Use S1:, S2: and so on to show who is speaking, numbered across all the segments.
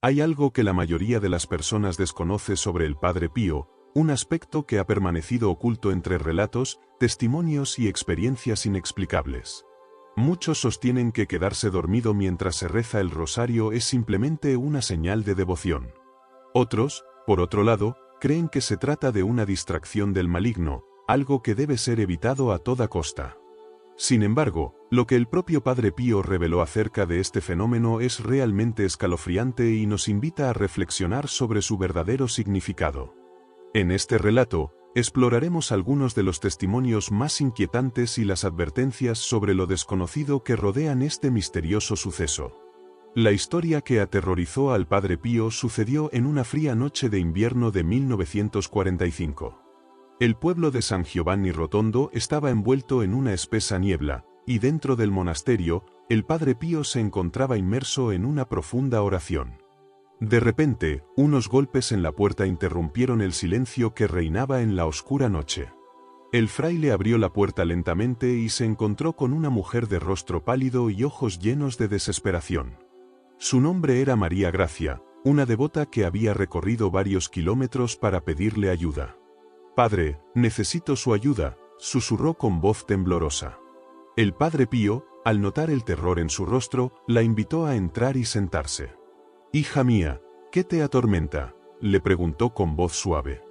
S1: Hay algo que la mayoría de las personas desconoce sobre el Padre Pío, un aspecto que ha permanecido oculto entre relatos, testimonios y experiencias inexplicables. Muchos sostienen que quedarse dormido mientras se reza el rosario es simplemente una señal de devoción. Otros, por otro lado, creen que se trata de una distracción del maligno, algo que debe ser evitado a toda costa. Sin embargo, lo que el propio Padre Pío reveló acerca de este fenómeno es realmente escalofriante y nos invita a reflexionar sobre su verdadero significado. En este relato, exploraremos algunos de los testimonios más inquietantes y las advertencias sobre lo desconocido que rodean este misterioso suceso. La historia que aterrorizó al Padre Pío sucedió en una fría noche de invierno de 1945. El pueblo de San Giovanni Rotondo estaba envuelto en una espesa niebla, y dentro del monasterio, el Padre Pío se encontraba inmerso en una profunda oración. De repente, unos golpes en la puerta interrumpieron el silencio que reinaba en la oscura noche. El fraile abrió la puerta lentamente y se encontró con una mujer de rostro pálido y ojos llenos de desesperación. Su nombre era María Gracia, una devota que había recorrido varios kilómetros para pedirle ayuda. «Padre, necesito su ayuda», susurró con voz temblorosa. El Padre Pío, al notar el terror en su rostro, la invitó a entrar y sentarse. «Hija mía, ¿qué te atormenta?», le preguntó con voz suave.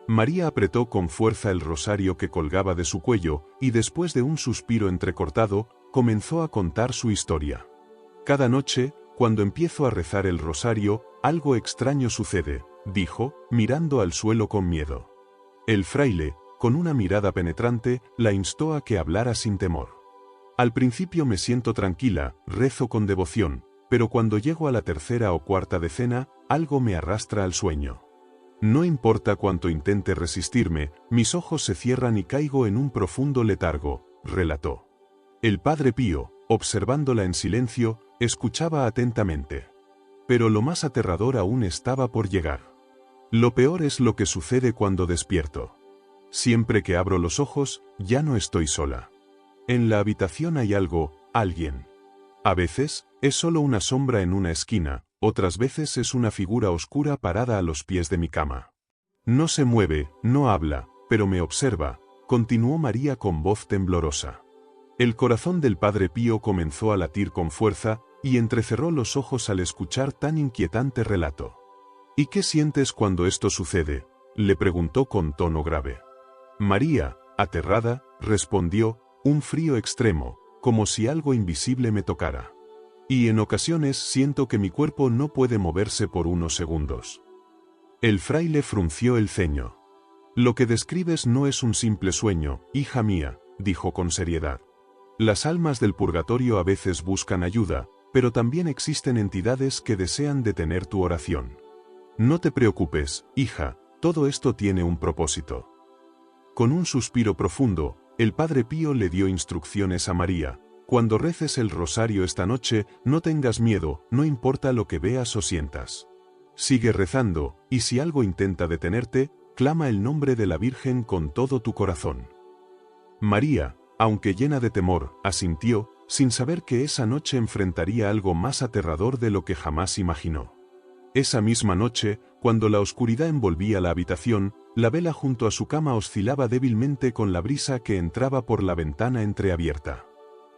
S1: María apretó con fuerza el rosario que colgaba de su cuello, y después de un suspiro entrecortado, comenzó a contar su historia. «Cada noche, cuando empiezo a rezar el rosario, algo extraño sucede», dijo, mirando al suelo con miedo. El fraile, con una mirada penetrante, la instó a que hablara sin temor. «Al principio me siento tranquila, rezo con devoción, pero cuando llego a la tercera o cuarta decena, algo me arrastra al sueño. No importa cuánto intente resistirme, mis ojos se cierran y caigo en un profundo letargo», relató. El Padre Pío, observándola en silencio, escuchaba atentamente. Pero lo más aterrador aún estaba por llegar. «Lo peor es lo que sucede cuando despierto. Siempre que abro los ojos, ya no estoy sola. En la habitación hay algo, alguien. A veces, es solo una sombra en una esquina, otras veces es una figura oscura parada a los pies de mi cama. No se mueve, no habla, pero me observa», continuó María con voz temblorosa. El corazón del Padre Pío comenzó a latir con fuerza, y entrecerró los ojos al escuchar tan inquietante relato. «¿Y qué sientes cuando esto sucede?», le preguntó con tono grave. María, aterrada, respondió: «Un frío extremo, como si algo invisible me tocara. Y en ocasiones siento que mi cuerpo no puede moverse por unos segundos». El fraile frunció el ceño. «Lo que describes no es un simple sueño, hija mía», dijo con seriedad. «Las almas del purgatorio a veces buscan ayuda, pero también existen entidades que desean detener tu oración. No te preocupes, hija, todo esto tiene un propósito». Con un suspiro profundo, el Padre Pío le dio instrucciones a María: «Cuando reces el rosario esta noche, no tengas miedo, no importa lo que veas o sientas. Sigue rezando, y si algo intenta detenerte, clama el nombre de la Virgen con todo tu corazón». María, aunque llena de temor, asintió, sin saber que esa noche enfrentaría algo más aterrador de lo que jamás imaginó. Esa misma noche, cuando la oscuridad envolvía la habitación, la vela junto a su cama oscilaba débilmente con la brisa que entraba por la ventana entreabierta.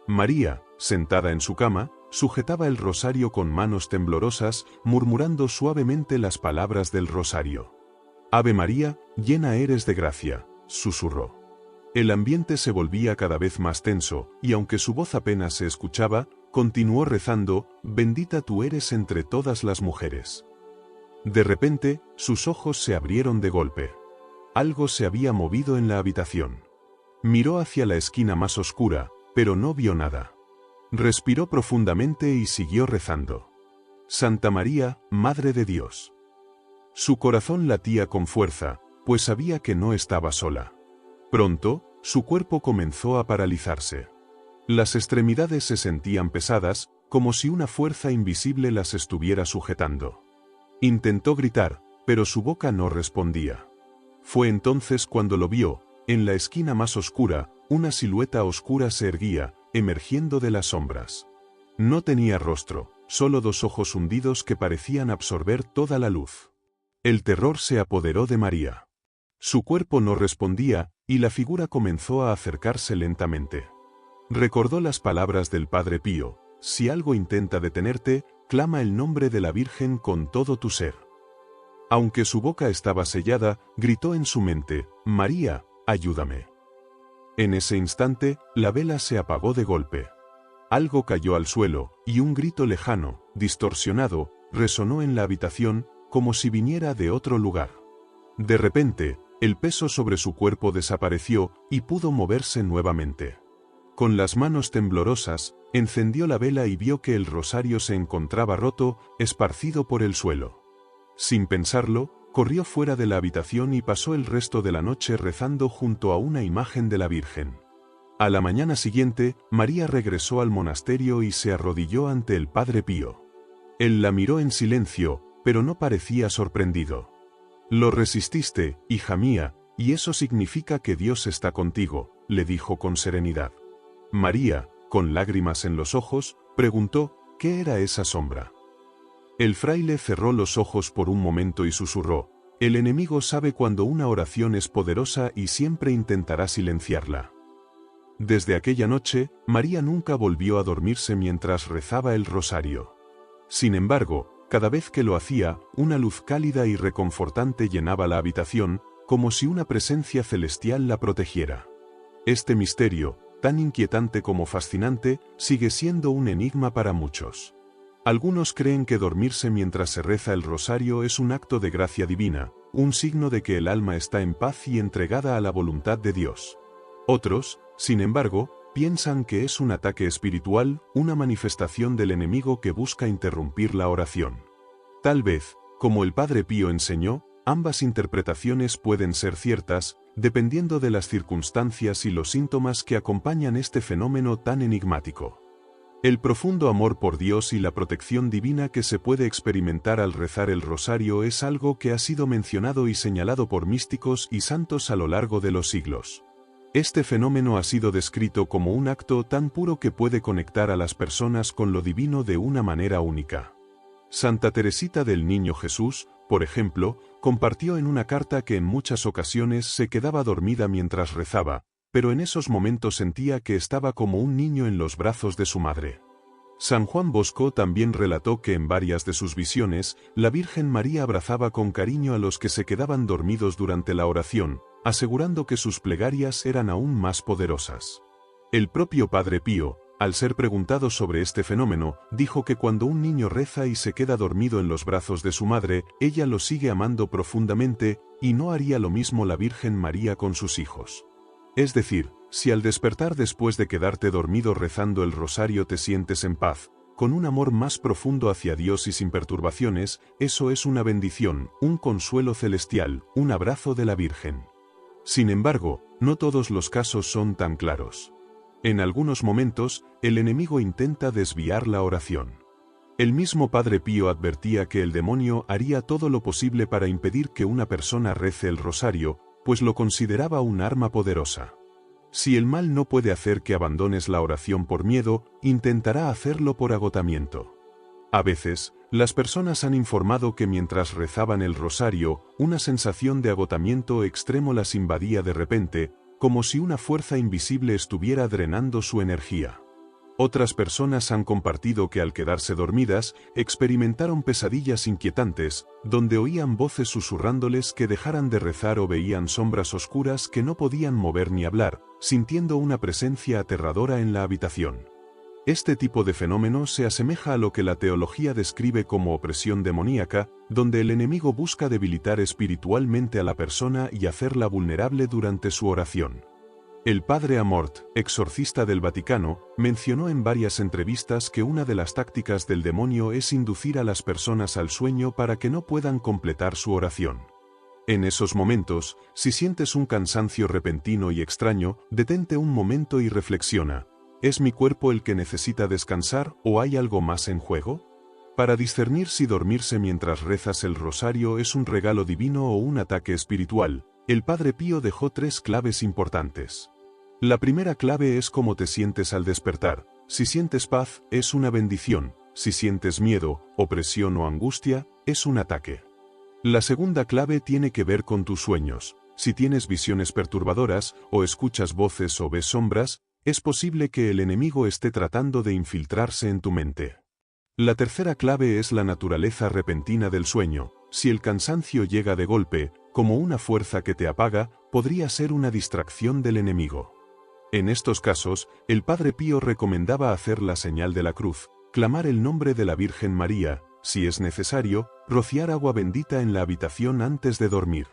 S1: María, sentada en su cama, sujetaba el rosario con manos temblorosas, murmurando suavemente las palabras del rosario. «Ave María, llena eres de gracia», susurró. El ambiente se volvía cada vez más tenso, y aunque su voz apenas se escuchaba, continuó rezando: «Bendita tú eres entre todas las mujeres». De repente, sus ojos se abrieron de golpe. Algo se había movido en la habitación. Miró hacia la esquina más oscura, pero no vio nada. Respiró profundamente y siguió rezando. «Santa María, Madre de Dios». Su corazón latía con fuerza, pues sabía que no estaba sola. Pronto, su cuerpo comenzó a paralizarse. Las extremidades se sentían pesadas, como si una fuerza invisible las estuviera sujetando. Intentó gritar, pero su boca no respondía. Fue entonces cuando lo vio: en la esquina más oscura, una silueta oscura se erguía, emergiendo de las sombras. No tenía rostro, solo dos ojos hundidos que parecían absorber toda la luz. El terror se apoderó de María. Su cuerpo no respondía, y la figura comenzó a acercarse lentamente. Recordó las palabras del Padre Pío: si algo intenta detenerte, clama el nombre de la Virgen con todo tu ser. Aunque su boca estaba sellada, gritó en su mente: María, ayúdame. En ese instante, la vela se apagó de golpe. Algo cayó al suelo, y un grito lejano, distorsionado, resonó en la habitación, como si viniera de otro lugar. De repente, el peso sobre su cuerpo desapareció, y pudo moverse nuevamente. Con las manos temblorosas, encendió la vela y vio que el rosario se encontraba roto, esparcido por el suelo. Sin pensarlo, corrió fuera de la habitación y pasó el resto de la noche rezando junto a una imagen de la Virgen. A la mañana siguiente, María regresó al monasterio y se arrodilló ante el Padre Pío. Él la miró en silencio, pero no parecía sorprendido. «Lo resististe, hija mía, y eso significa que Dios está contigo», le dijo con serenidad. María, con lágrimas en los ojos, preguntó: «¿Qué era esa sombra?». El fraile cerró los ojos por un momento y susurró: «El enemigo sabe cuando una oración es poderosa y siempre intentará silenciarla». Desde aquella noche, María nunca volvió a dormirse mientras rezaba el rosario. Sin embargo, cada vez que lo hacía, una luz cálida y reconfortante llenaba la habitación, como si una presencia celestial la protegiera. Este misterio, tan inquietante como fascinante, sigue siendo un enigma para muchos. Algunos creen que dormirse mientras se reza el rosario es un acto de gracia divina, un signo de que el alma está en paz y entregada a la voluntad de Dios. Otros, sin embargo, piensan que es un ataque espiritual, una manifestación del enemigo que busca interrumpir la oración. Tal vez, como el Padre Pío enseñó, ambas interpretaciones pueden ser ciertas, dependiendo de las circunstancias y los síntomas que acompañan este fenómeno tan enigmático. El profundo amor por Dios y la protección divina que se puede experimentar al rezar el rosario es algo que ha sido mencionado y señalado por místicos y santos a lo largo de los siglos. Este fenómeno ha sido descrito como un acto tan puro que puede conectar a las personas con lo divino de una manera única. Santa Teresita del Niño Jesús, por ejemplo, compartió en una carta que en muchas ocasiones se quedaba dormida mientras rezaba, pero en esos momentos sentía que estaba como un niño en los brazos de su madre. San Juan Bosco también relató que en varias de sus visiones, la Virgen María abrazaba con cariño a los que se quedaban dormidos durante la oración, asegurando que sus plegarias eran aún más poderosas. El propio Padre Pío, al ser preguntado sobre este fenómeno, dijo que cuando un niño reza y se queda dormido en los brazos de su madre, ella lo sigue amando profundamente, y no haría lo mismo la Virgen María con sus hijos. Es decir, si al despertar después de quedarte dormido rezando el rosario te sientes en paz, con un amor más profundo hacia Dios y sin perturbaciones, eso es una bendición, un consuelo celestial, un abrazo de la Virgen. Sin embargo, no todos los casos son tan claros. En algunos momentos, el enemigo intenta desviar la oración. El mismo Padre Pío advertía que el demonio haría todo lo posible para impedir que una persona rece el rosario, pues lo consideraba un arma poderosa. Si el mal no puede hacer que abandones la oración por miedo, intentará hacerlo por agotamiento. A veces, las personas han informado que mientras rezaban el rosario, una sensación de agotamiento extremo las invadía de repente, como si una fuerza invisible estuviera drenando su energía. Otras personas han compartido que al quedarse dormidas, experimentaron pesadillas inquietantes, donde oían voces susurrándoles que dejaran de rezar o veían sombras oscuras que no podían mover ni hablar, sintiendo una presencia aterradora en la habitación. Este tipo de fenómeno se asemeja a lo que la teología describe como opresión demoníaca, donde el enemigo busca debilitar espiritualmente a la persona y hacerla vulnerable durante su oración. El padre Amort, exorcista del Vaticano, mencionó en varias entrevistas que una de las tácticas del demonio es inducir a las personas al sueño para que no puedan completar su oración. En esos momentos, si sientes un cansancio repentino y extraño, detente un momento y reflexiona: ¿es mi cuerpo el que necesita descansar o hay algo más en juego? Para discernir si dormirse mientras rezas el rosario es un regalo divino o un ataque espiritual, el Padre Pío dejó 3 claves importantes. La primera clave es cómo te sientes al despertar. Si sientes paz, es una bendición, Si sientes miedo, opresión o angustia, es un ataque. La segunda clave tiene que ver con tus sueños. Si tienes visiones perturbadoras, o escuchas voces o ves sombras, es posible que el enemigo esté tratando de infiltrarse en tu mente. La tercera clave es la naturaleza repentina del sueño. Si el cansancio llega de golpe, como una fuerza que te apaga, podría ser una distracción del enemigo. En estos casos, el Padre Pío recomendaba hacer la señal de la cruz, clamar el nombre de la Virgen María, si es necesario, rociar agua bendita en la habitación antes de dormir.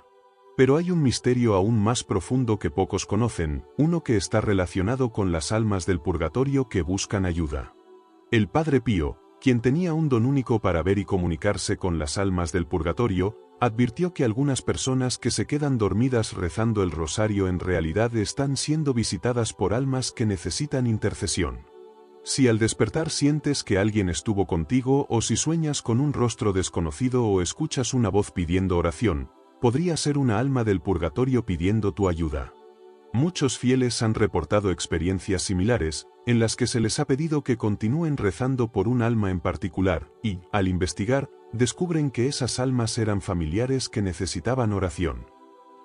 S1: Pero hay un misterio aún más profundo que pocos conocen, uno que está relacionado con las almas del purgatorio que buscan ayuda. El Padre Pío, quien tenía un don único para ver y comunicarse con las almas del purgatorio, advirtió que algunas personas que se quedan dormidas rezando el rosario en realidad están siendo visitadas por almas que necesitan intercesión. Si al despertar sientes que alguien estuvo contigo o si sueñas con un rostro desconocido o escuchas una voz pidiendo oración, podría ser una alma del purgatorio pidiendo tu ayuda. Muchos fieles han reportado experiencias similares, en las que se les ha pedido que continúen rezando por un alma en particular, y, al investigar, descubren que esas almas eran familiares que necesitaban oración.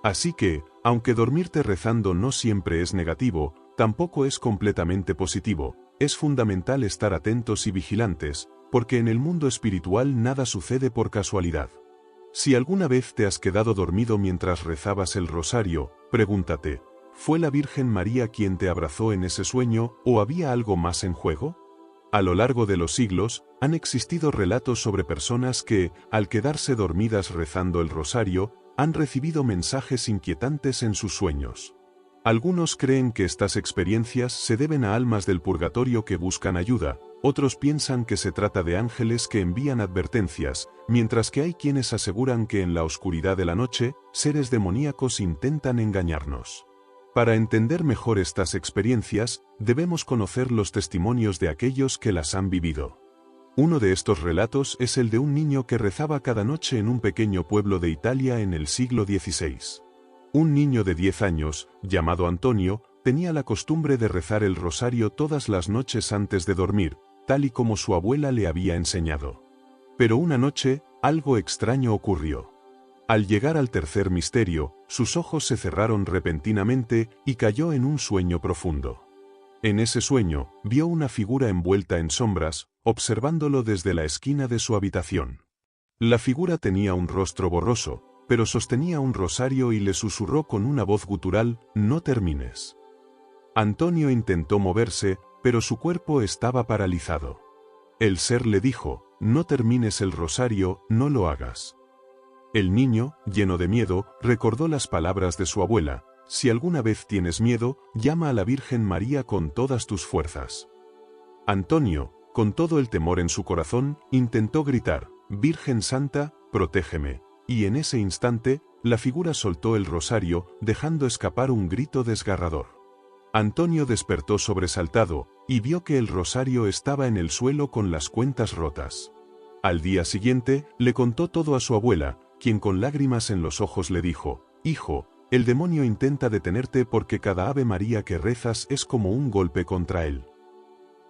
S1: Así que, aunque dormirte rezando no siempre es negativo, tampoco es completamente positivo, es fundamental estar atentos y vigilantes, porque en el mundo espiritual nada sucede por casualidad. Si alguna vez te has quedado dormido mientras rezabas el rosario, pregúntate, ¿fue la Virgen María quien te abrazó en ese sueño o había algo más en juego? A lo largo de los siglos, han existido relatos sobre personas que, al quedarse dormidas rezando el rosario, han recibido mensajes inquietantes en sus sueños. Algunos creen que estas experiencias se deben a almas del purgatorio que buscan ayuda, otros piensan que se trata de ángeles que envían advertencias, mientras que hay quienes aseguran que en la oscuridad de la noche, seres demoníacos intentan engañarnos. Para entender mejor estas experiencias, debemos conocer los testimonios de aquellos que las han vivido. Uno de estos relatos es el de un niño que rezaba cada noche en un pequeño pueblo de Italia en el siglo XVI. Un niño de 10 años, llamado Antonio, tenía la costumbre de rezar el rosario todas las noches antes de dormir, tal y como su abuela le había enseñado. Pero una noche, algo extraño ocurrió. Al llegar al tercer misterio, sus ojos se cerraron repentinamente y cayó en un sueño profundo. En ese sueño, vio una figura envuelta en sombras, observándolo desde la esquina de su habitación. La figura tenía un rostro borroso, pero sostenía un rosario y le susurró con una voz gutural, «No termines». Antonio intentó moverse, pero su cuerpo estaba paralizado. El ser le dijo, «No termines el rosario, no lo hagas». El niño, lleno de miedo, recordó las palabras de su abuela, «Si alguna vez tienes miedo, llama a la Virgen María con todas tus fuerzas». Antonio, con todo el temor en su corazón, intentó gritar, «Virgen Santa, protégeme», y en ese instante, la figura soltó el rosario, dejando escapar un grito desgarrador. Antonio despertó sobresaltado, y vio que el rosario estaba en el suelo con las cuentas rotas. Al día siguiente, le contó todo a su abuela, quien con lágrimas en los ojos le dijo, «Hijo, el demonio intenta detenerte porque cada Ave María que rezas es como un golpe contra él».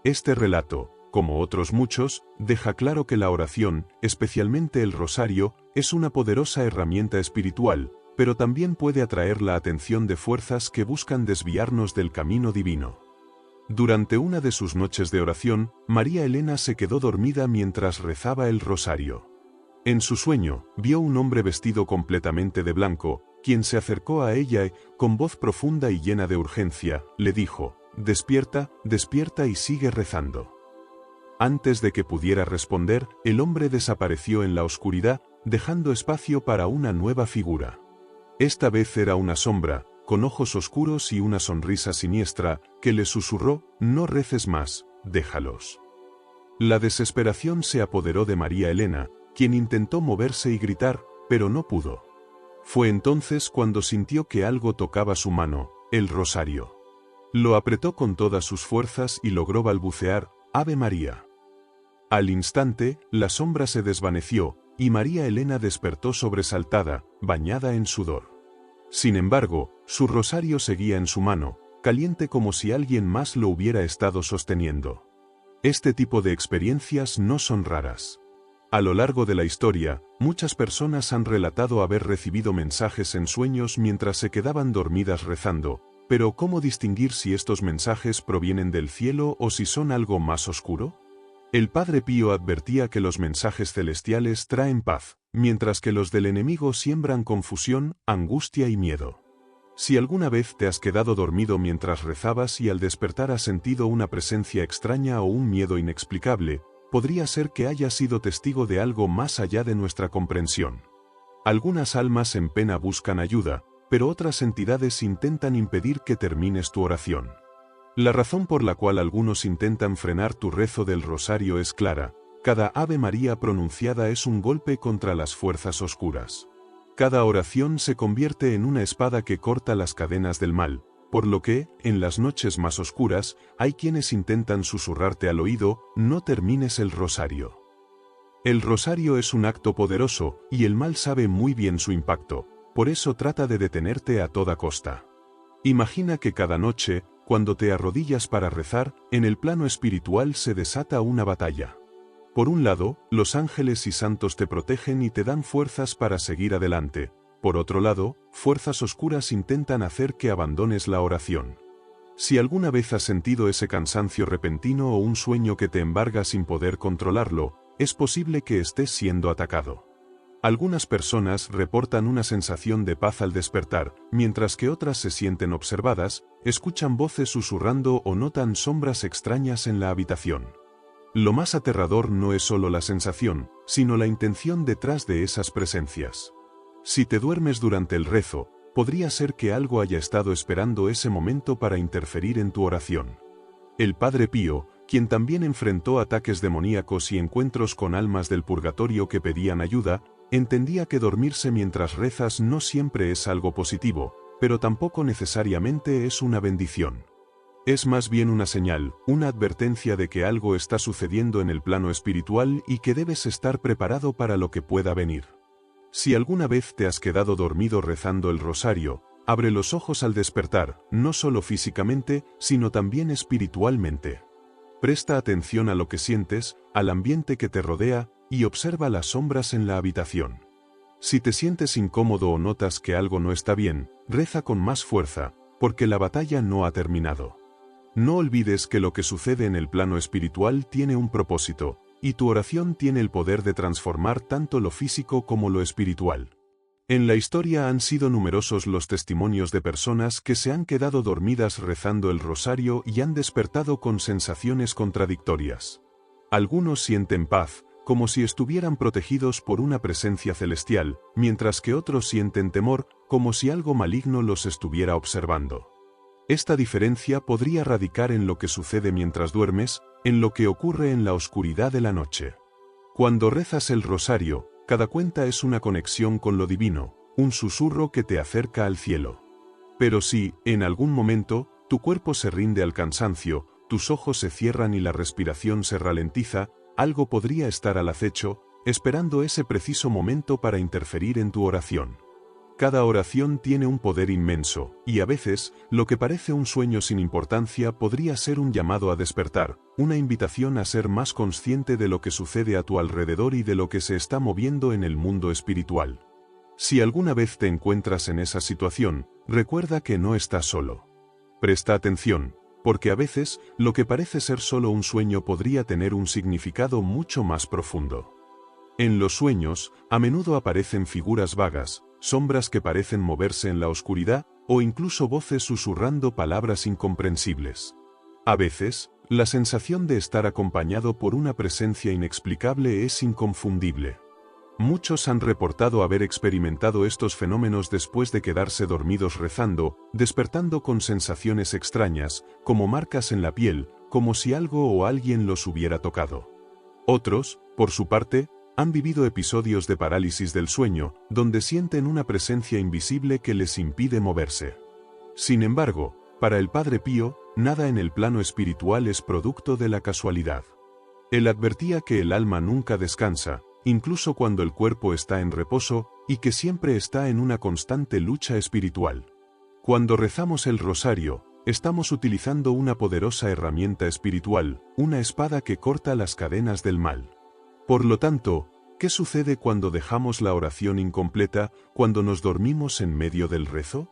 S1: Este relato, como otros muchos, deja claro que la oración, especialmente el rosario, es una poderosa herramienta espiritual, pero también puede atraer la atención de fuerzas que buscan desviarnos del camino divino. Durante una de sus noches de oración, María Elena se quedó dormida mientras rezaba el rosario. En su sueño, vio un hombre vestido completamente de blanco, quien se acercó a ella y, con voz profunda y llena de urgencia, le dijo, «Despierta, despierta y sigue rezando». Antes de que pudiera responder, el hombre desapareció en la oscuridad, dejando espacio para una nueva figura. Esta vez era una sombra, con ojos oscuros y una sonrisa siniestra, que le susurró, «No reces más, déjalos». La desesperación se apoderó de María Elena, quien intentó moverse y gritar, pero no pudo. Fue entonces cuando sintió que algo tocaba su mano, el rosario. Lo apretó con todas sus fuerzas y logró balbucear, «Ave María». Al instante, la sombra se desvaneció, y María Elena despertó sobresaltada, bañada en sudor. Sin embargo, su rosario seguía en su mano, caliente como si alguien más lo hubiera estado sosteniendo. Este tipo de experiencias no son raras. A lo largo de la historia, muchas personas han relatado haber recibido mensajes en sueños mientras se quedaban dormidas rezando, pero ¿cómo distinguir si estos mensajes provienen del cielo o si son algo más oscuro? El Padre Pío advertía que los mensajes celestiales traen paz, mientras que los del enemigo siembran confusión, angustia y miedo. Si alguna vez te has quedado dormido mientras rezabas y al despertar has sentido una presencia extraña o un miedo inexplicable, podría ser que hayas sido testigo de algo más allá de nuestra comprensión. Algunas almas en pena buscan ayuda, pero otras entidades intentan impedir que termines tu oración. La razón por la cual algunos intentan frenar tu rezo del rosario es clara: cada Ave María pronunciada es un golpe contra las fuerzas oscuras. Cada oración se convierte en una espada que corta las cadenas del mal, por lo que, en las noches más oscuras, hay quienes intentan susurrarte al oído: no termines el rosario. El rosario es un acto poderoso, y el mal sabe muy bien su impacto, por eso trata de detenerte a toda costa. Imagina que cada noche, cuando te arrodillas para rezar, en el plano espiritual se desata una batalla. Por un lado, los ángeles y santos te protegen y te dan fuerzas para seguir adelante. Por otro lado, fuerzas oscuras intentan hacer que abandones la oración. Si alguna vez has sentido ese cansancio repentino o un sueño que te embarga sin poder controlarlo, es posible que estés siendo atacado. Algunas personas reportan una sensación de paz al despertar, mientras que otras se sienten observadas, escuchan voces susurrando o notan sombras extrañas en la habitación. Lo más aterrador no es solo la sensación, sino la intención detrás de esas presencias. Si te duermes durante el rezo, podría ser que algo haya estado esperando ese momento para interferir en tu oración. El Padre Pío, quien también enfrentó ataques demoníacos y encuentros con almas del purgatorio que pedían ayuda, entendía que dormirse mientras rezas no siempre es algo positivo, pero tampoco necesariamente es una bendición. Es más bien una señal, una advertencia de que algo está sucediendo en el plano espiritual y que debes estar preparado para lo que pueda venir. Si alguna vez te has quedado dormido rezando el rosario, abre los ojos al despertar, no solo físicamente, sino también espiritualmente. Presta atención a lo que sientes, al ambiente que te rodea, y observa las sombras en la habitación. Si te sientes incómodo o notas que algo no está bien, reza con más fuerza, porque la batalla no ha terminado. No olvides que lo que sucede en el plano espiritual tiene un propósito, y tu oración tiene el poder de transformar tanto lo físico como lo espiritual. En la historia han sido numerosos los testimonios de personas que se han quedado dormidas rezando el rosario y han despertado con sensaciones contradictorias. Algunos sienten paz, como si estuvieran protegidos por una presencia celestial, mientras que otros sienten temor, como si algo maligno los estuviera observando. Esta diferencia podría radicar en lo que sucede mientras duermes, en lo que ocurre en la oscuridad de la noche. Cuando rezas el rosario, cada cuenta es una conexión con lo divino, un susurro que te acerca al cielo. Pero si, en algún momento, tu cuerpo se rinde al cansancio, tus ojos se cierran y la respiración se ralentiza, algo podría estar al acecho, esperando ese preciso momento para interferir en tu oración. Cada oración tiene un poder inmenso, y a veces, lo que parece un sueño sin importancia podría ser un llamado a despertar, una invitación a ser más consciente de lo que sucede a tu alrededor y de lo que se está moviendo en el mundo espiritual. Si alguna vez te encuentras en esa situación, recuerda que no estás solo. Presta atención, porque a veces, lo que parece ser solo un sueño podría tener un significado mucho más profundo. En los sueños, a menudo aparecen figuras vagas, sombras que parecen moverse en la oscuridad, o incluso voces susurrando palabras incomprensibles. A veces, la sensación de estar acompañado por una presencia inexplicable es inconfundible. Muchos han reportado haber experimentado estos fenómenos después de quedarse dormidos rezando, despertando con sensaciones extrañas, como marcas en la piel, como si algo o alguien los hubiera tocado. Otros, por su parte, han vivido episodios de parálisis del sueño, donde sienten una presencia invisible que les impide moverse. Sin embargo, para el Padre Pío, nada en el plano espiritual es producto de la casualidad. Él advertía que el alma nunca descansa, incluso cuando el cuerpo está en reposo, y que siempre está en una constante lucha espiritual. Cuando rezamos el rosario, estamos utilizando una poderosa herramienta espiritual, una espada que corta las cadenas del mal. Por lo tanto, ¿qué sucede cuando dejamos la oración incompleta, cuando nos dormimos en medio del rezo?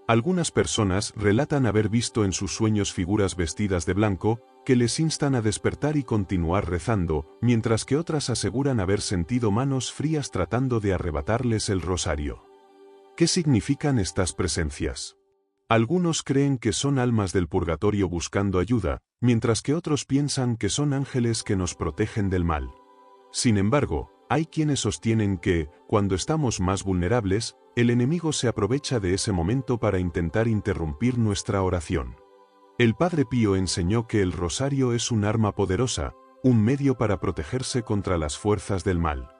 S1: Algunas personas relatan haber visto en sus sueños figuras vestidas de blanco, que les instan a despertar y continuar rezando, mientras que otras aseguran haber sentido manos frías tratando de arrebatarles el rosario. ¿Qué significan estas presencias? Algunos creen que son almas del purgatorio buscando ayuda, mientras que otros piensan que son ángeles que nos protegen del mal. Sin embargo, hay quienes sostienen que, cuando estamos más vulnerables, el enemigo se aprovecha de ese momento para intentar interrumpir nuestra oración. El Padre Pío enseñó que el rosario es un arma poderosa, un medio para protegerse contra las fuerzas del mal.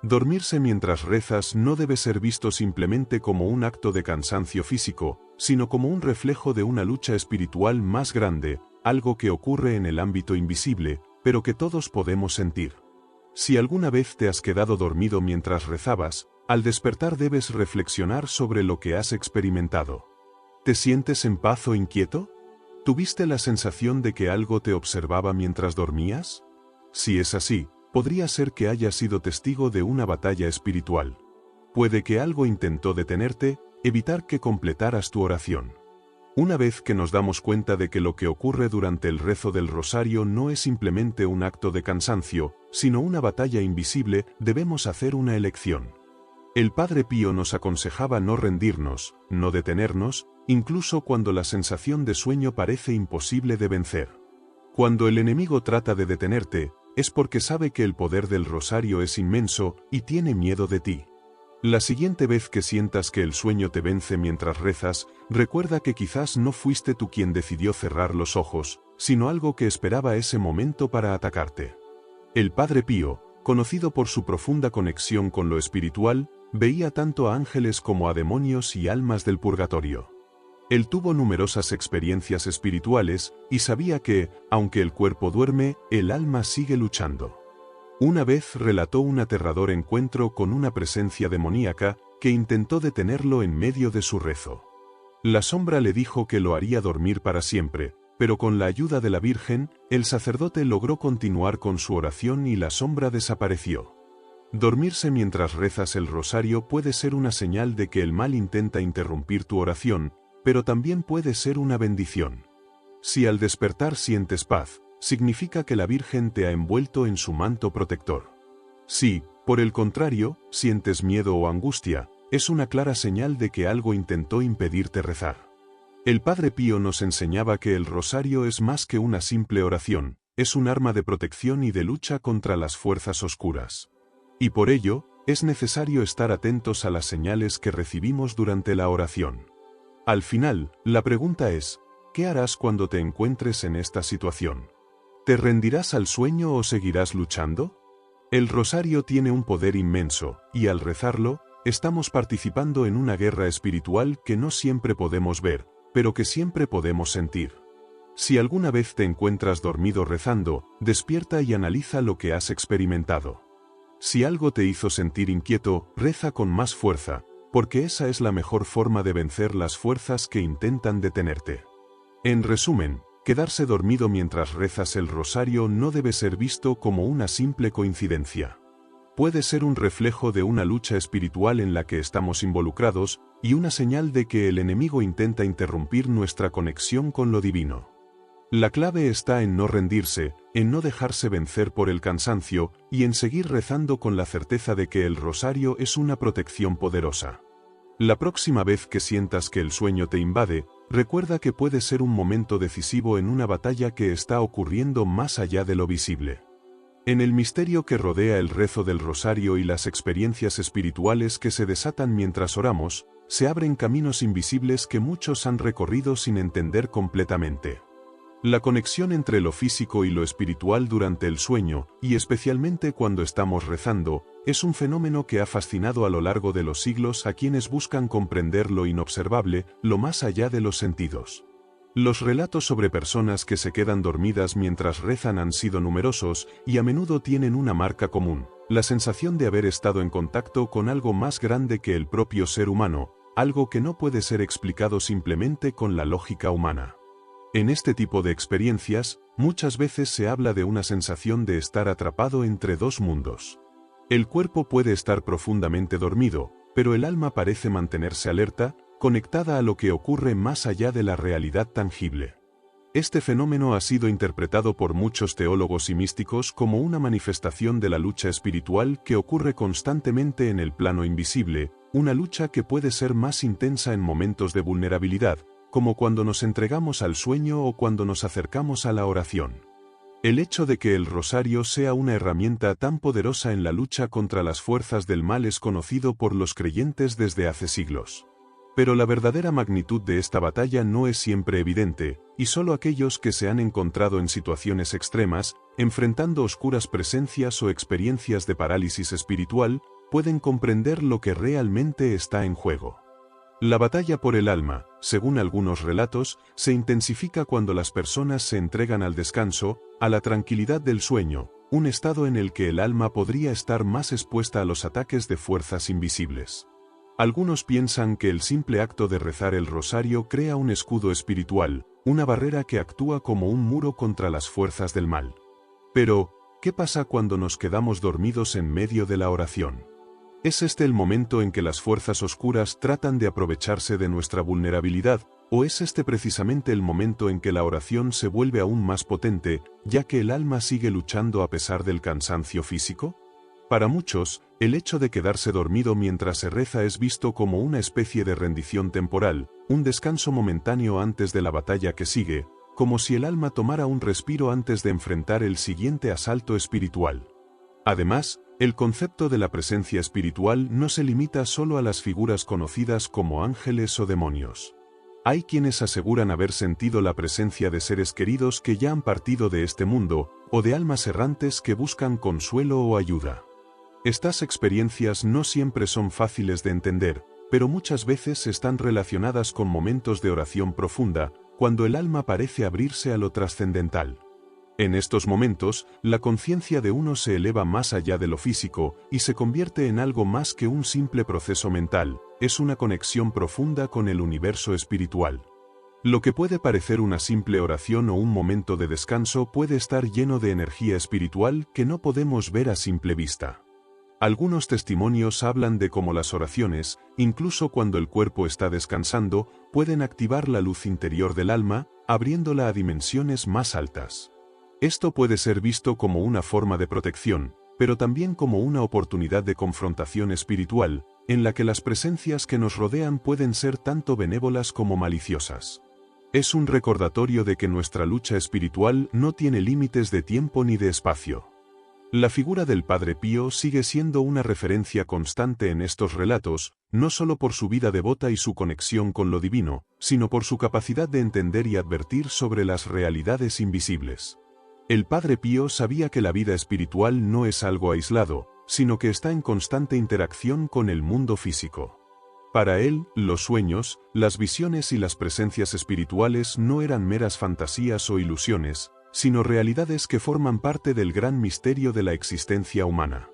S1: Dormirse mientras rezas no debe ser visto simplemente como un acto de cansancio físico, sino como un reflejo de una lucha espiritual más grande, algo que ocurre en el ámbito invisible, pero que todos podemos sentir. Si alguna vez te has quedado dormido mientras rezabas, al despertar debes reflexionar sobre lo que has experimentado. ¿Te sientes en paz o inquieto? ¿Tuviste la sensación de que algo te observaba mientras dormías? Si es así, podría ser que hayas sido testigo de una batalla espiritual. Puede que algo intentó detenerte, evitar que completaras tu oración. Una vez que nos damos cuenta de que lo que ocurre durante el rezo del rosario no es simplemente un acto de cansancio, sino una batalla invisible, debemos hacer una elección. El Padre Pío nos aconsejaba no rendirnos, no detenernos, incluso cuando la sensación de sueño parece imposible de vencer. Cuando el enemigo trata de detenerte, es porque sabe que el poder del rosario es inmenso y tiene miedo de ti. La siguiente vez que sientas que el sueño te vence mientras rezas, recuerda que quizás no fuiste tú quien decidió cerrar los ojos, sino algo que esperaba ese momento para atacarte. El Padre Pío, conocido por su profunda conexión con lo espiritual, veía tanto a ángeles como a demonios y almas del purgatorio. Él tuvo numerosas experiencias espirituales y sabía que, aunque el cuerpo duerme, el alma sigue luchando. Una vez relató un aterrador encuentro con una presencia demoníaca que intentó detenerlo en medio de su rezo. La sombra le dijo que lo haría dormir para siempre, pero con la ayuda de la Virgen, el sacerdote logró continuar con su oración y la sombra desapareció. Dormirse mientras rezas el rosario puede ser una señal de que el mal intenta interrumpir tu oración, pero también puede ser una bendición. Si al despertar sientes paz, significa que la Virgen te ha envuelto en su manto protector. Si, por el contrario, sientes miedo o angustia, es una clara señal de que algo intentó impedirte rezar. El Padre Pío nos enseñaba que el rosario es más que una simple oración, es un arma de protección y de lucha contra las fuerzas oscuras. Y por ello, es necesario estar atentos a las señales que recibimos durante la oración. Al final, la pregunta es, ¿qué harás cuando te encuentres en esta situación? ¿Te rendirás al sueño o seguirás luchando? El rosario tiene un poder inmenso, y al rezarlo, estamos participando en una guerra espiritual que no siempre podemos ver, pero que siempre podemos sentir. Si alguna vez te encuentras dormido rezando, despierta y analiza lo que has experimentado. Si algo te hizo sentir inquieto, reza con más fuerza, porque esa es la mejor forma de vencer las fuerzas que intentan detenerte. En resumen, quedarse dormido mientras rezas el rosario no debe ser visto como una simple coincidencia. Puede ser un reflejo de una lucha espiritual en la que estamos involucrados y una señal de que el enemigo intenta interrumpir nuestra conexión con lo divino. La clave está en no rendirse, en no dejarse vencer por el cansancio y en seguir rezando con la certeza de que el rosario es una protección poderosa. La próxima vez que sientas que el sueño te invade, recuerda que puede ser un momento decisivo en una batalla que está ocurriendo más allá de lo visible. En el misterio que rodea el rezo del rosario y las experiencias espirituales que se desatan mientras oramos, se abren caminos invisibles que muchos han recorrido sin entender completamente. La conexión entre lo físico y lo espiritual durante el sueño, y especialmente cuando estamos rezando, es un fenómeno que ha fascinado a lo largo de los siglos a quienes buscan comprender lo inobservable, lo más allá de los sentidos. Los relatos sobre personas que se quedan dormidas mientras rezan han sido numerosos y a menudo tienen una marca común, la sensación de haber estado en contacto con algo más grande que el propio ser humano, algo que no puede ser explicado simplemente con la lógica humana. En este tipo de experiencias, muchas veces se habla de una sensación de estar atrapado entre dos mundos. El cuerpo puede estar profundamente dormido, pero el alma parece mantenerse alerta, conectada a lo que ocurre más allá de la realidad tangible. Este fenómeno ha sido interpretado por muchos teólogos y místicos como una manifestación de la lucha espiritual que ocurre constantemente en el plano invisible, una lucha que puede ser más intensa en momentos de vulnerabilidad, como cuando nos entregamos al sueño o cuando nos acercamos a la oración. El hecho de que el rosario sea una herramienta tan poderosa en la lucha contra las fuerzas del mal es conocido por los creyentes desde hace siglos. Pero la verdadera magnitud de esta batalla no es siempre evidente, y solo aquellos que se han encontrado en situaciones extremas, enfrentando oscuras presencias o experiencias de parálisis espiritual, pueden comprender lo que realmente está en juego. La batalla por el alma, según algunos relatos, se intensifica cuando las personas se entregan al descanso, a la tranquilidad del sueño, un estado en el que el alma podría estar más expuesta a los ataques de fuerzas invisibles. Algunos piensan que el simple acto de rezar el rosario crea un escudo espiritual, una barrera que actúa como un muro contra las fuerzas del mal. Pero, ¿qué pasa cuando nos quedamos dormidos en medio de la oración? ¿Es este el momento en que las fuerzas oscuras tratan de aprovecharse de nuestra vulnerabilidad, o es este precisamente el momento en que la oración se vuelve aún más potente, ya que el alma sigue luchando a pesar del cansancio físico? Para muchos, el hecho de quedarse dormido mientras se reza es visto como una especie de rendición temporal, un descanso momentáneo antes de la batalla que sigue, como si el alma tomara un respiro antes de enfrentar el siguiente asalto espiritual. Además, el concepto de la presencia espiritual no se limita solo a las figuras conocidas como ángeles o demonios. Hay quienes aseguran haber sentido la presencia de seres queridos que ya han partido de este mundo, o de almas errantes que buscan consuelo o ayuda. Estas experiencias no siempre son fáciles de entender, pero muchas veces están relacionadas con momentos de oración profunda, cuando el alma parece abrirse a lo trascendental. En estos momentos, la conciencia de uno se eleva más allá de lo físico y se convierte en algo más que un simple proceso mental, es una conexión profunda con el universo espiritual. Lo que puede parecer una simple oración o un momento de descanso puede estar lleno de energía espiritual que no podemos ver a simple vista. Algunos testimonios hablan de cómo las oraciones, incluso cuando el cuerpo está descansando, pueden activar la luz interior del alma, abriéndola a dimensiones más altas. Esto puede ser visto como una forma de protección, pero también como una oportunidad de confrontación espiritual, en la que las presencias que nos rodean pueden ser tanto benévolas como maliciosas. Es un recordatorio de que nuestra lucha espiritual no tiene límites de tiempo ni de espacio. La figura del Padre Pío sigue siendo una referencia constante en estos relatos, no solo por su vida devota y su conexión con lo divino, sino por su capacidad de entender y advertir sobre las realidades invisibles. El Padre Pío sabía que la vida espiritual no es algo aislado, sino que está en constante interacción con el mundo físico. Para él, los sueños, las visiones y las presencias espirituales no eran meras fantasías o ilusiones, sino realidades que forman parte del gran misterio de la existencia humana.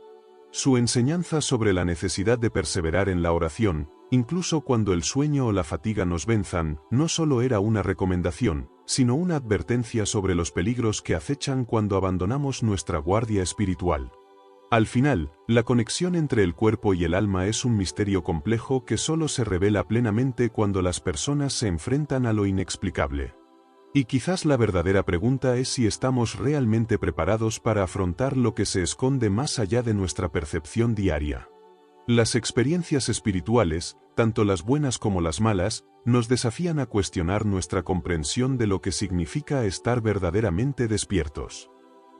S1: Su enseñanza sobre la necesidad de perseverar en la oración, incluso cuando el sueño o la fatiga nos venzan, no solo era una recomendación, sino una advertencia sobre los peligros que acechan cuando abandonamos nuestra guardia espiritual. Al final, la conexión entre el cuerpo y el alma es un misterio complejo que solo se revela plenamente cuando las personas se enfrentan a lo inexplicable. Y quizás la verdadera pregunta es si estamos realmente preparados para afrontar lo que se esconde más allá de nuestra percepción diaria. Las experiencias espirituales, tanto las buenas como las malas, nos desafían a cuestionar nuestra comprensión de lo que significa estar verdaderamente despiertos.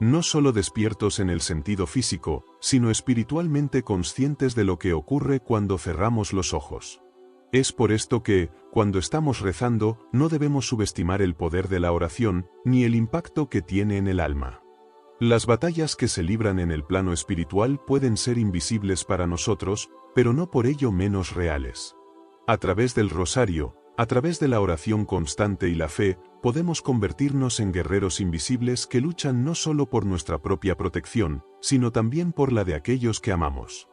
S1: No solo despiertos en el sentido físico, sino espiritualmente conscientes de lo que ocurre cuando cerramos los ojos. Es por esto que, cuando estamos rezando, no debemos subestimar el poder de la oración, ni el impacto que tiene en el alma. Las batallas que se libran en el plano espiritual pueden ser invisibles para nosotros, pero no por ello menos reales. A través del rosario, a través de la oración constante y la fe, podemos convertirnos en guerreros invisibles que luchan no solo por nuestra propia protección, sino también por la de aquellos que amamos.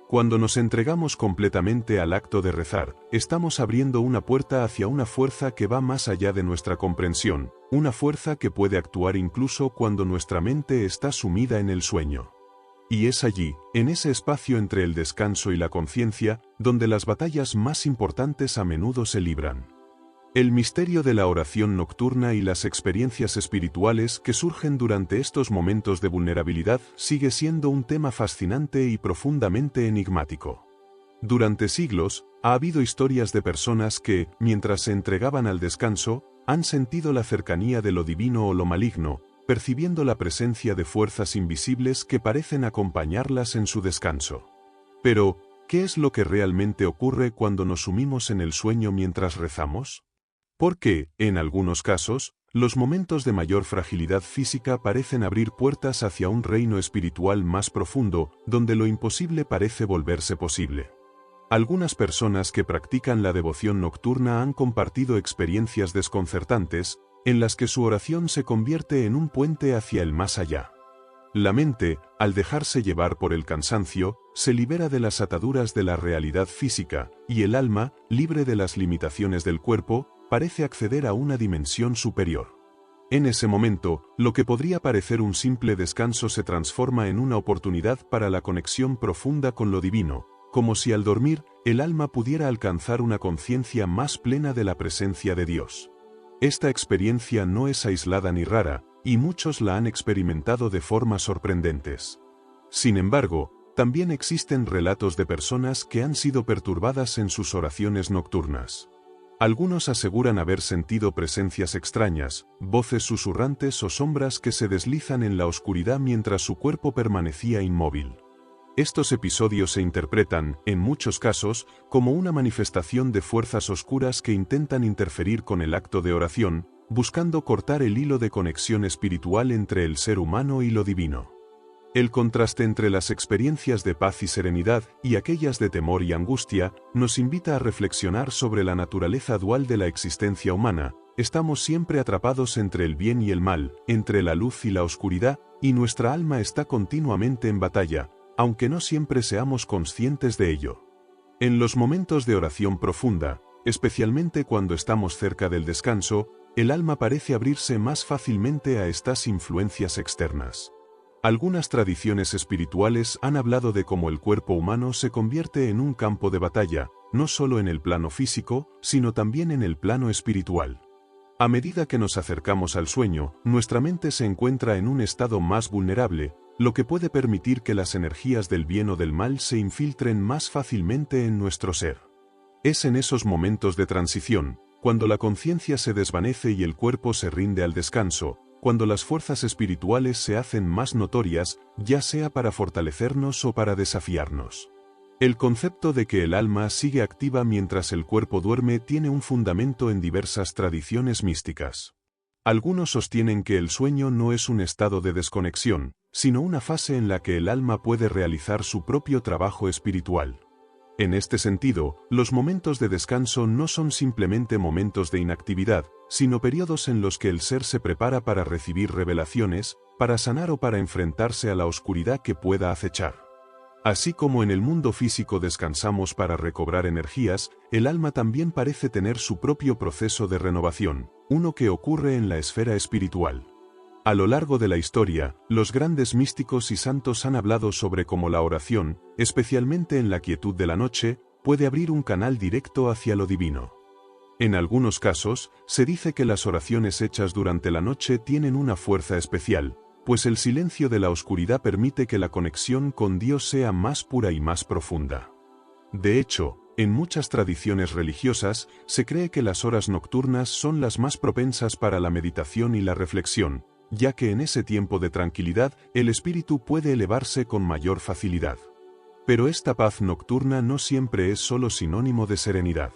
S1: Cuando nos entregamos completamente al acto de rezar, estamos abriendo una puerta hacia una fuerza que va más allá de nuestra comprensión, una fuerza que puede actuar incluso cuando nuestra mente está sumida en el sueño. Y es allí, en ese espacio entre el descanso y la conciencia, donde las batallas más importantes a menudo se libran. El misterio de la oración nocturna y las experiencias espirituales que surgen durante estos momentos de vulnerabilidad sigue siendo un tema fascinante y profundamente enigmático. Durante siglos, ha habido historias de personas que, mientras se entregaban al descanso, han sentido la cercanía de lo divino o lo maligno, percibiendo la presencia de fuerzas invisibles que parecen acompañarlas en su descanso. Pero, ¿qué es lo que realmente ocurre cuando nos sumimos en el sueño mientras rezamos? Porque, en algunos casos, los momentos de mayor fragilidad física parecen abrir puertas hacia un reino espiritual más profundo, donde lo imposible parece volverse posible. Algunas personas que practican la devoción nocturna han compartido experiencias desconcertantes, en las que su oración se convierte en un puente hacia el más allá. La mente, al dejarse llevar por el cansancio, se libera de las ataduras de la realidad física, y el alma, libre de las limitaciones del cuerpo, parece acceder a una dimensión superior. En ese momento, lo que podría parecer un simple descanso se transforma en una oportunidad para la conexión profunda con lo divino, como si al dormir, el alma pudiera alcanzar una conciencia más plena de la presencia de Dios. Esta experiencia no es aislada ni rara, y muchos la han experimentado de formas sorprendentes. Sin embargo, también existen relatos de personas que han sido perturbadas en sus oraciones nocturnas. Algunos aseguran haber sentido presencias extrañas, voces susurrantes o sombras que se deslizan en la oscuridad mientras su cuerpo permanecía inmóvil. Estos episodios se interpretan, en muchos casos, como una manifestación de fuerzas oscuras que intentan interferir con el acto de oración, buscando cortar el hilo de conexión espiritual entre el ser humano y lo divino. El contraste entre las experiencias de paz y serenidad y aquellas de temor y angustia nos invita a reflexionar sobre la naturaleza dual de la existencia humana. Estamos siempre atrapados entre el bien y el mal, entre la luz y la oscuridad, y nuestra alma está continuamente en batalla, aunque no siempre seamos conscientes de ello. En los momentos de oración profunda, especialmente cuando estamos cerca del descanso, el alma parece abrirse más fácilmente a estas influencias externas. Algunas tradiciones espirituales han hablado de cómo el cuerpo humano se convierte en un campo de batalla, no solo en el plano físico, sino también en el plano espiritual. A medida que nos acercamos al sueño, nuestra mente se encuentra en un estado más vulnerable, lo que puede permitir que las energías del bien o del mal se infiltren más fácilmente en nuestro ser. Es en esos momentos de transición, cuando la conciencia se desvanece y el cuerpo se rinde al descanso, cuando las fuerzas espirituales se hacen más notorias, ya sea para fortalecernos o para desafiarnos. El concepto de que el alma sigue activa mientras el cuerpo duerme tiene un fundamento en diversas tradiciones místicas. Algunos sostienen que el sueño no es un estado de desconexión, sino una fase en la que el alma puede realizar su propio trabajo espiritual. En este sentido, los momentos de descanso no son simplemente momentos de inactividad, sino periodos en los que el ser se prepara para recibir revelaciones, para sanar o para enfrentarse a la oscuridad que pueda acechar. Así como en el mundo físico descansamos para recobrar energías, el alma también parece tener su propio proceso de renovación, uno que ocurre en la esfera espiritual. A lo largo de la historia, los grandes místicos y santos han hablado sobre cómo la oración, especialmente en la quietud de la noche, puede abrir un canal directo hacia lo divino. En algunos casos, se dice que las oraciones hechas durante la noche tienen una fuerza especial, pues el silencio de la oscuridad permite que la conexión con Dios sea más pura y más profunda. De hecho, en muchas tradiciones religiosas, se cree que las horas nocturnas son las más propensas para la meditación y la reflexión, ya que en ese tiempo de tranquilidad, el espíritu puede elevarse con mayor facilidad. Pero esta paz nocturna no siempre es solo sinónimo de serenidad.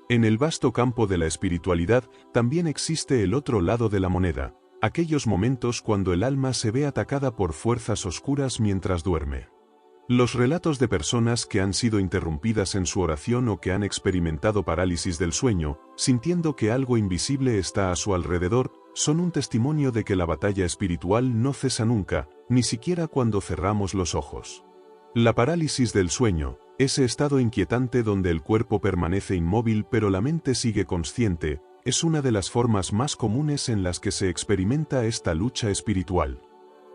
S1: En el vasto campo de la espiritualidad, también existe el otro lado de la moneda, aquellos momentos cuando el alma se ve atacada por fuerzas oscuras mientras duerme. Los relatos de personas que han sido interrumpidas en su oración o que han experimentado parálisis del sueño, sintiendo que algo invisible está a su alrededor, son un testimonio de que la batalla espiritual no cesa nunca, ni siquiera cuando cerramos los ojos. La parálisis del sueño, Ese estado inquietante donde el cuerpo permanece inmóvil pero la mente sigue consciente, es una de las formas más comunes en las que se experimenta esta lucha espiritual.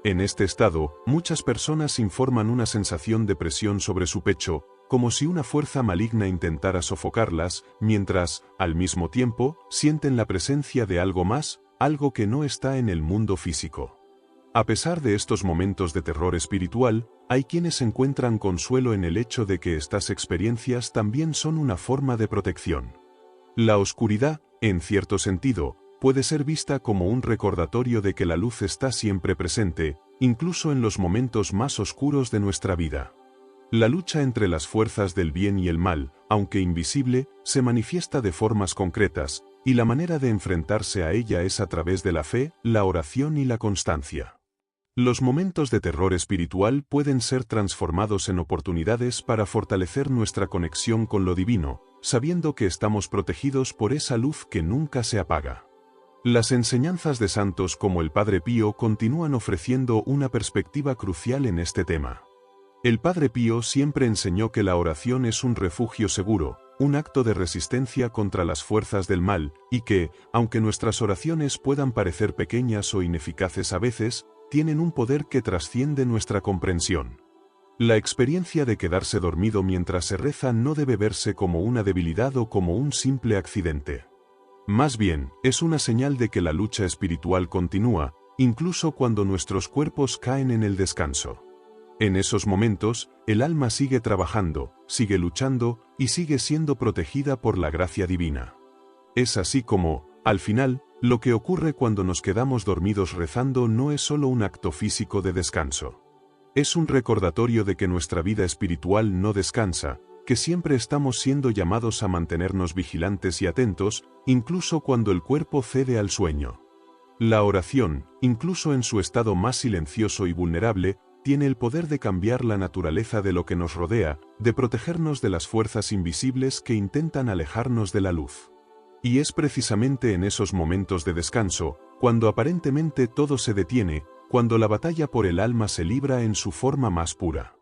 S1: En este estado, muchas personas informan una sensación de presión sobre su pecho, como si una fuerza maligna intentara sofocarlas, mientras, al mismo tiempo, sienten la presencia de algo más, algo que no está en el mundo físico. A pesar de estos momentos de terror espiritual, hay quienes encuentran consuelo en el hecho de que estas experiencias también son una forma de protección. La oscuridad, en cierto sentido, puede ser vista como un recordatorio de que la luz está siempre presente, incluso en los momentos más oscuros de nuestra vida. La lucha entre las fuerzas del bien y el mal, aunque invisible, se manifiesta de formas concretas, y la manera de enfrentarse a ella es a través de la fe, la oración y la constancia. Los momentos de terror espiritual pueden ser transformados en oportunidades para fortalecer nuestra conexión con lo divino, sabiendo que estamos protegidos por esa luz que nunca se apaga. Las enseñanzas de santos como el Padre Pío continúan ofreciendo una perspectiva crucial en este tema. El Padre Pío siempre enseñó que la oración es un refugio seguro, un acto de resistencia contra las fuerzas del mal, y que, aunque nuestras oraciones puedan parecer pequeñas o ineficaces a veces, tienen un poder que trasciende nuestra comprensión. La experiencia de quedarse dormido mientras se reza no debe verse como una debilidad o como un simple accidente. Más bien, es una señal de que la lucha espiritual continúa, incluso cuando nuestros cuerpos caen en el descanso. En esos momentos, el alma sigue trabajando, sigue luchando y sigue siendo protegida por la gracia divina. Es así como, al final, lo que ocurre cuando nos quedamos dormidos rezando no es solo un acto físico de descanso. Es un recordatorio de que nuestra vida espiritual no descansa, que siempre estamos siendo llamados a mantenernos vigilantes y atentos, incluso cuando el cuerpo cede al sueño. La oración, incluso en su estado más silencioso y vulnerable, tiene el poder de cambiar la naturaleza de lo que nos rodea, de protegernos de las fuerzas invisibles que intentan alejarnos de la luz. Y es precisamente en esos momentos de descanso, cuando aparentemente todo se detiene, cuando la batalla por el alma se libra en su forma más pura.